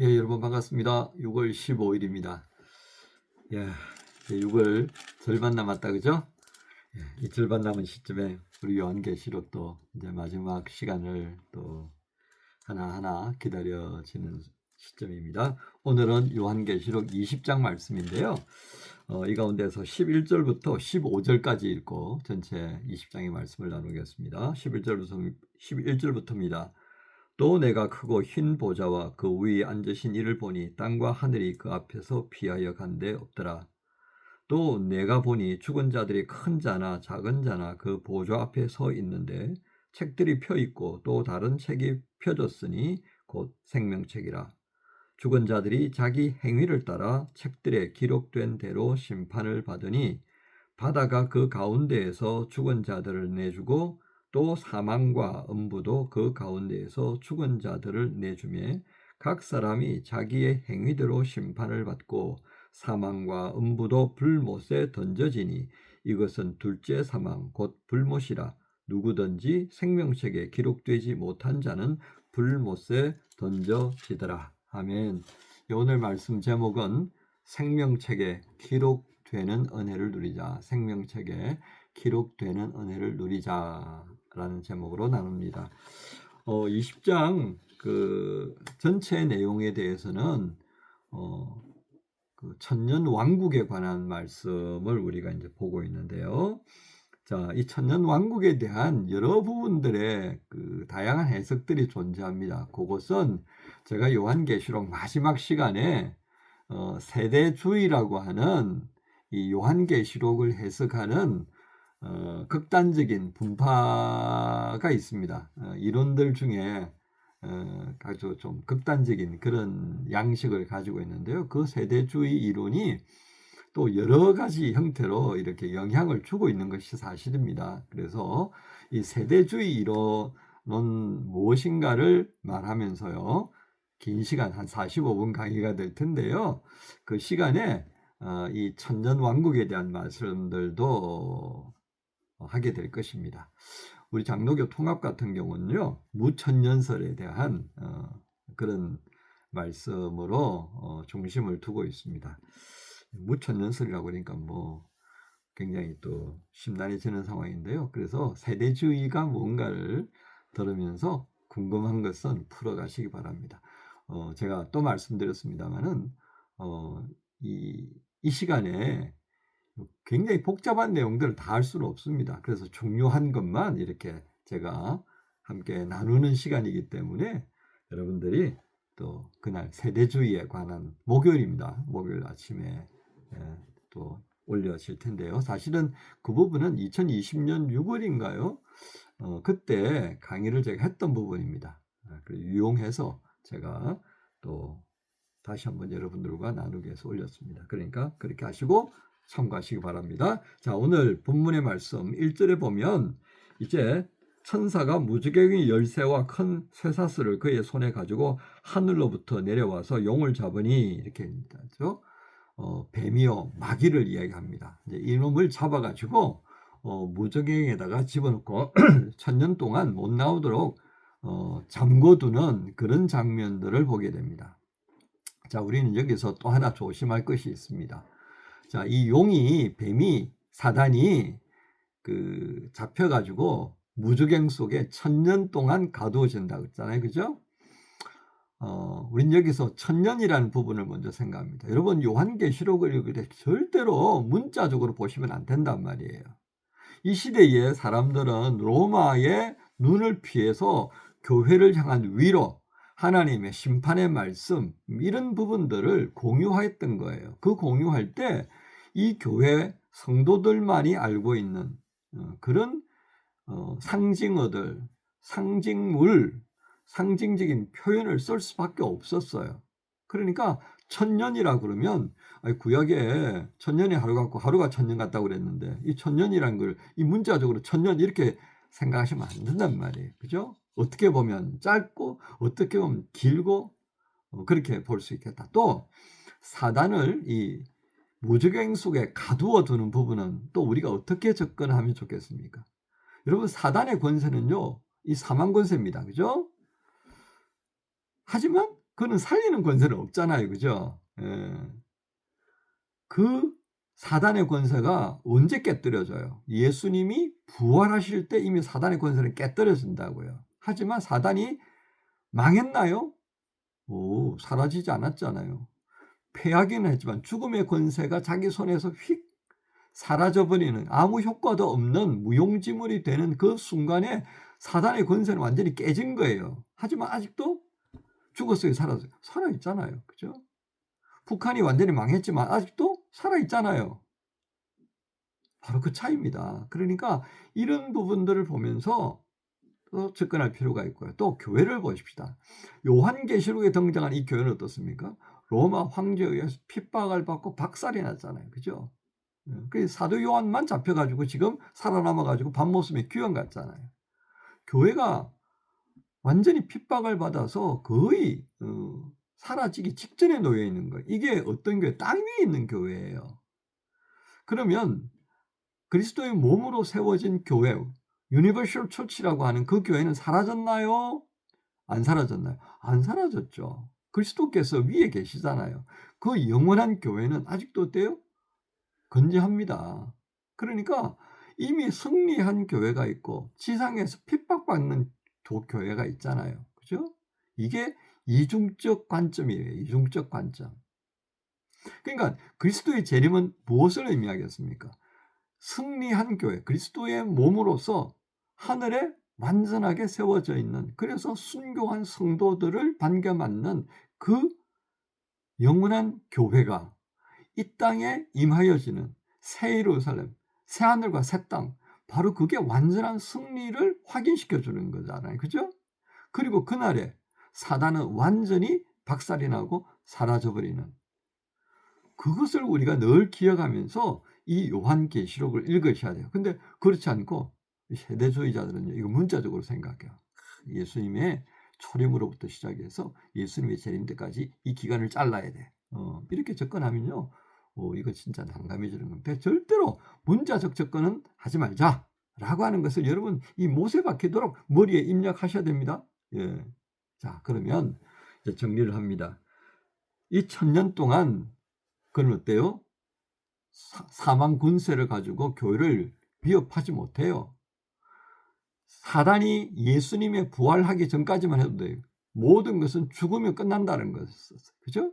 예, 여러분 반갑습니다. 6월 15일입니다. 예, 이제 6월 절반 남았다, 그죠? 예, 이 절반 남은 시점에 우리 요한계시록도 이제 마지막 시간을 또 하나하나 기다려지는 시점입니다. 오늘은 요한계시록 20장 말씀인데요. 이 가운데서 11절부터 15절까지 읽고 전체 20장의 말씀을 나누겠습니다. 11절부터입니다. 또 내가 크고 흰 보좌와 그 위에 앉으신 이를 보니 땅과 하늘이 그 앞에서 피하여 간데 없더라. 또 내가 보니 죽은 자들이 큰 자나 작은 자나 그 보좌 앞에 서 있는데 책들이 펴 있고 또 다른 책이 펴졌으니 곧 생명책이라. 죽은 자들이 자기 행위를 따라 책들에 기록된 대로 심판을 받으니 바다가 그 가운데에서 죽은 자들을 내주고 또 사망과 음부도 그 가운데에서 죽은 자들을 내주매 각 사람이 자기의 행위대로 심판을 받고 사망과 음부도 불못에 던져지니 이것은 둘째 사망 곧 불못이라. 누구든지 생명책에 기록되지 못한 자는 불못에 던져지더라. 아멘. 오늘 말씀 제목은 생명책에 기록되는 은혜를 누리자. 생명책에 기록되는 은혜를 누리자라는 제목으로 나눕니다. 20장 그 전체 내용에 대해서는 그 천년 왕국에 관한 말씀을 우리가 이제 보고 있는데요. 자, 이 천년 왕국에 대한 여러 부분들의 그 다양한 해석들이 존재합니다. 그것은 제가 요한계시록 마지막 시간에 세대주의라고 하는 이 요한계시록을 해석하는 극단적인 분파가 있습니다. 이론들 중에 아주 좀 극단적인 그런 양식을 가지고 있는데요. 그 세대주의 이론이 또 여러 가지 형태로 이렇게 영향을 주고 있는 것이 사실입니다. 그래서 이 세대주의 이론은 무엇인가를 말하면서요. 긴 시간 한 45분 강의가 될 텐데요. 그 시간에 이 천년왕국에 대한 말씀들도 하게 될 것입니다. 우리 장로교 통합 같은 경우는요. 무천년설에 대한 그런 말씀으로 중심을 두고 있습니다. 무천년설이라고 그러니까 뭐 굉장히 또 심란해지는 상황인데요. 그래서 세대주의가 뭔가를 들으면서 궁금한 것은 풀어가시기 바랍니다. 제가 또 말씀드렸습니다만은 이 시간에 굉장히 복잡한 내용들을 다 할 수는 없습니다. 그래서 중요한 것만 이렇게 제가 함께 나누는 시간이기 때문에 여러분들이 또 그날 세대주의에 관한 목요일입니다. 목요일 아침에 또 올려질 텐데요. 사실은 그 부분은 2020년 6월인가요? 그때 강의를 제가 했던 부분입니다. 유용해서 제가 또 다시 한번 여러분들과 나누기 위해서 올렸습니다. 그러니까 그렇게 하시고 참고하시기 바랍니다. 자, 오늘 본문의 말씀 1절에 보면 이제 천사가 무지개의 열쇠와 큰 쇠사슬을 그의 손에 가지고 하늘로부터 내려와서 용을 잡으니 이렇게 하죠. 뱀이요 마귀를 이야기합니다. 이제 이놈을 잡아가지고 무저갱에다가 집어넣고 천년 동안 못 나오도록 잠궈두는 그런 장면들을 보게 됩니다. 자, 우리는 여기서 또 하나 조심할 것이 있습니다. 자, 이 용이 뱀이 사단이 그 잡혀가지고 무저갱 속에 천년 동안 가두어진다고 했잖아요, 그죠? 우린 여기서 천년이라는 부분을 먼저 생각합니다. 여러분 요한계시록을 읽을 때 절대로 문자적으로 보시면 안 된단 말이에요. 이 시대에 사람들은 로마의 눈을 피해서 교회를 향한 위로, 하나님의 심판의 말씀 이런 부분들을 공유했던 거예요. 그 공유할 때 이 교회 성도들만이 알고 있는 그런 상징어들, 상징물, 상징적인 표현을 쓸 수밖에 없었어요. 그러니까 천년이라 그러면 구약에 천년의 하루 같고 하루가 천년 같다고 그랬는데 이 천년이란 걸 이 문자적으로 천년 이렇게 생각하시면 안 된단 말이에요. 그죠? 어떻게 보면 짧고 어떻게 보면 길고 그렇게 볼 수 있겠다. 또 사단을 이 무저갱 속에 가두어 두는 부분은 또 우리가 어떻게 접근하면 좋겠습니까? 여러분 사단의 권세는요. 이 사망 권세입니다. 그죠? 하지만 그는 살리는 권세는 없잖아요. 그죠? 예. 그 사단의 권세가 언제 깨뜨려져요? 예수님이 부활하실 때 이미 사단의 권세는 깨뜨려진다고요. 하지만 사단이 망했나요? 사라지지 않았잖아요. 패하기는 했지만 죽음의 권세가 자기 손에서 휙 사라져버리는, 아무 효과도 없는 무용지물이 되는 그 순간에 사단의 권세는 완전히 깨진 거예요. 하지만 아직도 죽었어요, 살았어요? 살아있잖아요. 그죠? 북한이 완전히 망했지만 아직도 살아있잖아요. 바로 그 차이입니다. 그러니까 이런 부분들을 보면서 또 접근할 필요가 있고요. 또 교회를 보십시다. 요한계시록에 등장한 이 교회는 어떻습니까? 로마 황제에 의해서 핍박을 받고 박살이 났잖아요. 그죠? 그 사도 요한만 잡혀가지고 지금 살아남아가지고 밤모습에 귀환 갔잖아요. 교회가 완전히 핍박을 받아서 거의 사라지기 직전에 놓여 있는 거예요. 이게 어떤 교회? 땅 위에 있는 교회예요. 그러면 그리스도의 몸으로 세워진 교회, 유니버셜 처치라고 하는 그 교회는 사라졌나요? 안 사라졌나요? 안 사라졌죠. 그리스도께서 위에 계시잖아요. 그 영원한 교회는 아직도 어때요? 건재합니다. 그러니까 이미 승리한 교회가 있고 지상에서 핍박받는 교회가 있잖아요. 그죠? 이게 이중적 관점이에요. 이중적 관점. 그러니까 그리스도의 재림은 무엇을 의미하겠습니까? 승리한 교회, 그리스도의 몸으로서 하늘에 완전하게 세워져 있는, 그래서 순교한 성도들을 반겨맞는 그 영원한 교회가 이 땅에 임하여지는 새 예루살렘, 새 하늘과 새 땅, 바로 그게 완전한 승리를 확인시켜 주는 거잖아요. 그죠? 그리고 그날에 사단은 완전히 박살이 나고 사라져 버리는, 그것을 우리가 늘 기억하면서 이 요한계시록을 읽으셔야 돼요. 근데 그렇지 않고 세대주의자들은 이거 문자적으로 생각해요. 예수님의 초림으로부터 시작해서 예수님의 재림 때까지 이 기간을 잘라야 돼. 이렇게 접근하면요, 이거 진짜 난감해지는 겁니다. 절대로 문자적 접근은 하지 말자라고 하는 것을 여러분 이 못에 박히도록 머리에 입력하셔야 됩니다. 예. 자, 그러면 이제 정리를 합니다. 이 1000년 동안 그건 어때요? 사망 군세를 가지고 교회를 위협하지 못해요. 사단이 예수님의 부활하기 전까지만 해도 돼요. 모든 것은 죽으면 끝난다는 것이었어요. 그죠?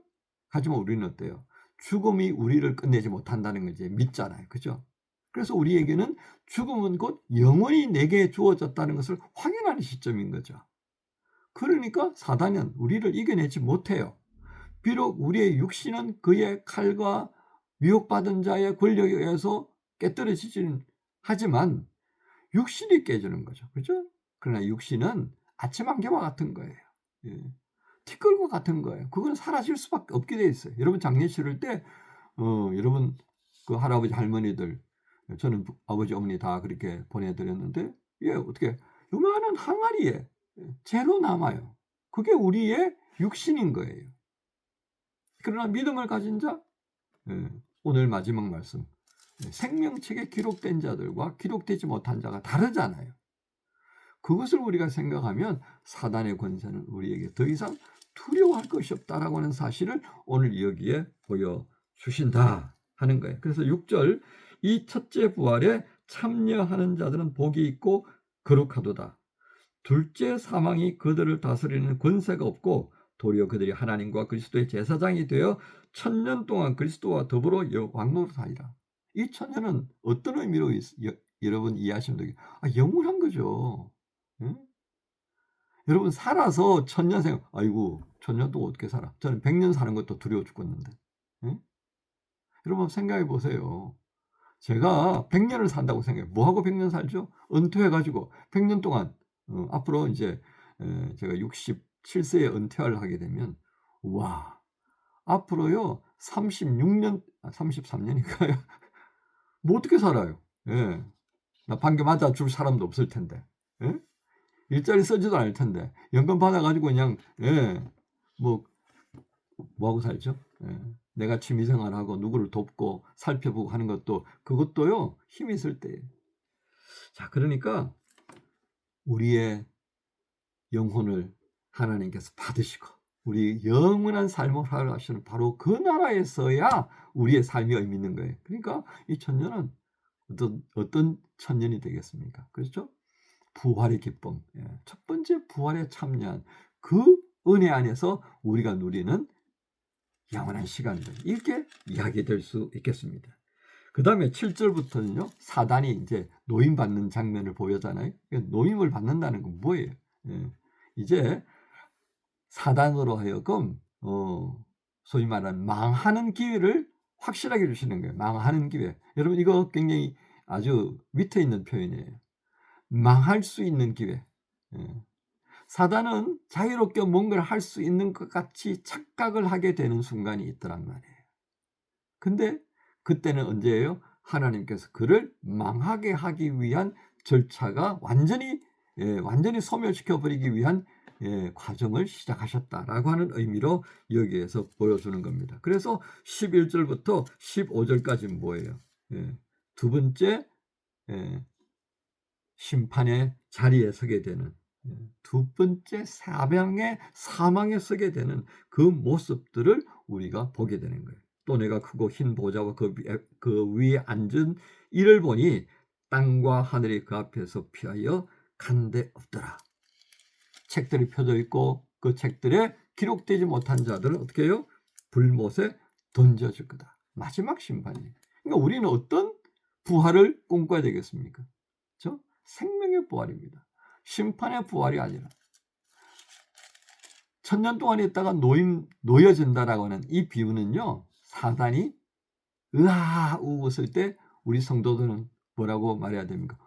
하지만 우리는 어때요? 죽음이 우리를 끝내지 못한다는 걸 이제 믿잖아요. 그죠? 그래서 우리에게는 죽음은 곧 영원히 내게 주어졌다는 것을 확인하는 시점인 거죠. 그러니까 사단은 우리를 이겨내지 못해요. 비록 우리의 육신은 그의 칼과 미혹받은 자의 권력에 의해서 깨뜨려지지는 하지만 육신이 깨지는 거죠. 그죠? 그러나 육신은 아침 안개와 같은 거예요. 예. 티끌과 같은 거예요. 그건 사라질 수밖에 없게 돼 있어요. 여러분 장례 치를 때 여러분 그 할아버지 할머니들, 저는 아버지 어머니 다 그렇게 보내드렸는데, 예, 어떻게 요만한 항아리에 재로 남아요. 그게 우리의 육신인 거예요. 그러나 믿음을 가진 자, 오늘 마지막 말씀, 생명책에 기록된 자들과 기록되지 못한 자가 다르잖아요. 그것을 우리가 생각하면 사단의 권세는 우리에게 더 이상 두려워할 것이 없다라고 하는 사실을 오늘 여기에 보여주신다 하는 거예요. 그래서 6절, 이 첫째 부활에 참여하는 자들은 복이 있고 거룩하도다. 둘째 사망이 그들을 다스리는 권세가 없고 도리어 그들이 하나님과 그리스도의 제사장이 되어 1000년 동안 그리스도와 더불어 왕노릇하리라. 이 1000년은 어떤 의미로 여러분 이해하시면 되겠어요? 영원한 거죠. 응? 여러분 살아서 1000년 생각, 아이고 1000년 동안 어떻게 살아? 저는 100년 사는 것도 두려워 죽겠는데. 응? 여러분 생각해 보세요. 제가 100년을 산다고 생각해요. 뭐하고 100년 살죠? 은퇴해가지고 100년 동안, 앞으로 이제 제가 67세에 은퇴를 하게 되면, 와, 앞으로요 36년, 33년인가요? 뭐 어떻게 살아요? 예. 나 방금 맞아줄 사람도 없을 텐데, 예? 일자리 쓰지도 않을 텐데, 연금 받아가지고 그냥, 예, 뭐하고 살죠? 예. 내가 취미생활하고 누구를 돕고 살펴보고 하는 것도, 그것도요 힘이 있을 때예요. 자, 그러니까 우리의 영혼을 하나님께서 받으시고 우리 영원한 삶을 살아가시는 바로 그 나라에서야 우리의 삶이 의미 있는 거예요. 그러니까 이 천년은 어떤 천년이 되겠습니까? 그렇죠? 부활의 기쁨. 첫 번째 부활에 참여한 그 은혜 안에서 우리가 누리는 영원한 시간들, 이렇게 이야기될 수 있겠습니다. 그 다음에 7절부터는요, 사단이 이제 노임받는 장면을 보여잖아요. 노임을 받는다는 건 뭐예요? 이제 사단으로 하여금 소위 말하는 망하는 기회를 확실하게 주시는 거예요. 망하는 기회. 여러분, 이거 굉장히 아주 밑에 있는 표현이에요. 망할 수 있는 기회. 사단은 자유롭게 뭔가를 할 수 있는 것 같이 착각을 하게 되는 순간이 있더란 말이에요. 근데 그때는 언제예요? 하나님께서 그를 망하게 하기 위한 절차가 완전히 소멸시켜버리기 위한 과정을 시작하셨다라고 하는 의미로 여기에서 보여주는 겁니다. 그래서 11절부터 15절까지는 뭐예요? 두 번째 심판의 자리에 서게 되는, 두 번째 사망에 서게 되는 그 모습들을 우리가 보게 되는 거예요. 또 내가 크고 흰 보좌와 그 위에 앉은 이를 보니 땅과 하늘이 그 앞에서 피하여 간 데 없더라. 책들이 펴져 있고 그 책들에 기록되지 못한 자들은 어떻게 해요? 불못에 던져질 거다. 마지막 심판이에요. 그러니까 우리는 어떤 부활을 꿈꿔야 되겠습니까? 그렇죠? 생명의 부활입니다. 심판의 부활이 아니라 천년 동안 있다가 놓여진다라고 하는 이 비유는요, 사단이 으아 웃을 때 우리 성도들은 뭐라고 말해야 됩니까?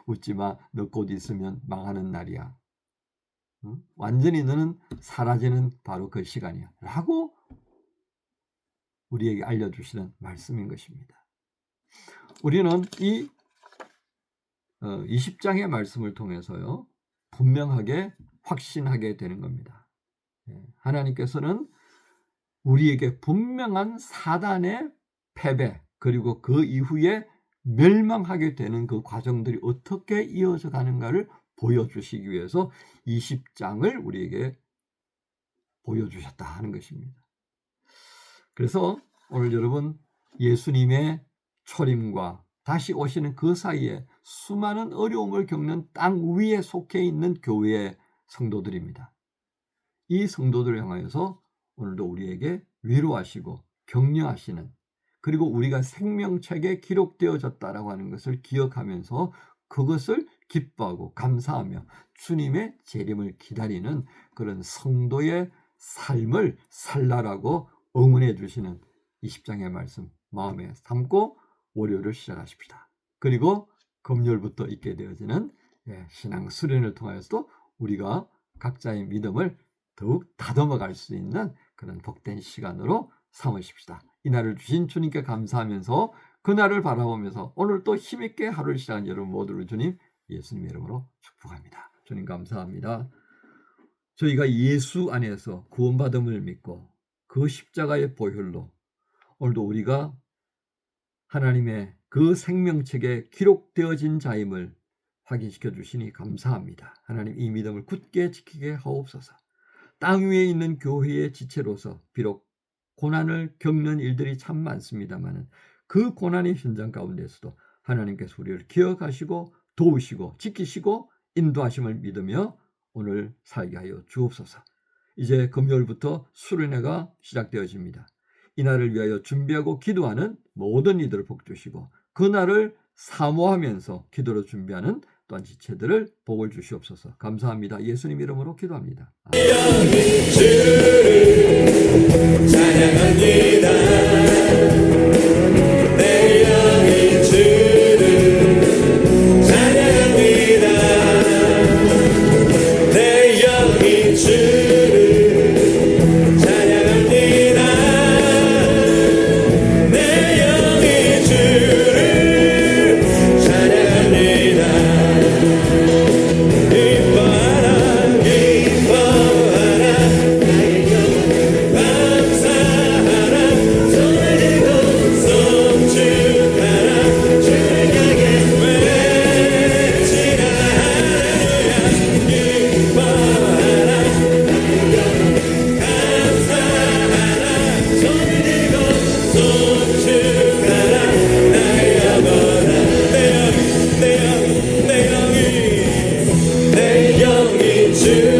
웃지마, 너 곧 있으면 망하는 날이야. 완전히 너는 사라지는 바로 그 시간이야 라고 우리에게 알려주시는 말씀인 것입니다. 우리는 이 20장의 말씀을 통해서요, 분명하게 확신하게 되는 겁니다. 하나님께서는 우리에게 분명한 사단의 패배, 그리고 그 이후에 멸망하게 되는 그 과정들이 어떻게 이어져 가는가를 보여주시기 위해서 20장을 우리에게 보여주셨다 하는 것입니다. 그래서 오늘 여러분, 예수님의 초림과 다시 오시는 그 사이에 수많은 어려움을 겪는 땅 위에 속해 있는 교회의 성도들입니다. 이 성도들을 향하여서 오늘도 우리에게 위로하시고 격려하시는, 그리고 우리가 생명책에 기록되어졌다라고 하는 것을 기억하면서 그것을 기뻐하고 감사하며 주님의 재림을 기다리는 그런 성도의 삶을 살라라고 응원해 주시는 20장의 말씀 마음에 담고 월요일을 시작하십시다. 그리고 금요일부터 있게 되어지는 신앙 수련을 통해서도 우리가 각자의 믿음을 더욱 다듬어갈 수 있는 그런 복된 시간으로 삼으십시다. 이 날을 주신 주님께 감사하면서 그 날을 바라보면서 오늘 또 힘있게 하루를 시작한 여러분 모두를 주님 예수님의 이름으로 축복합니다. 주님 감사합니다. 저희가 예수 안에서 구원받음을 믿고 그 십자가의 보혈로 오늘도 우리가 하나님의 그 생명책에 기록되어진 자임을 확인시켜 주시니 감사합니다. 하나님, 이 믿음을 굳게 지키게 하옵소서. 땅 위에 있는 교회의 지체로서 비록 고난을 겪는 일들이 참 많습니다만 그 고난의 현장 가운데서도 하나님께서 우리를 기억하시고 도우시고 지키시고 인도하심을 믿으며 오늘 살게 하여 주옵소서. 이제 금요일부터 수련회가 시작되어집니다. 이 날을 위하여 준비하고 기도하는 모든 이들을 복주시고 그 날을 사모하면서 기도로 준비하는 또한 지체들을 복을 주시옵소서. 감사합니다. 예수님 이름으로 기도합니다. 주의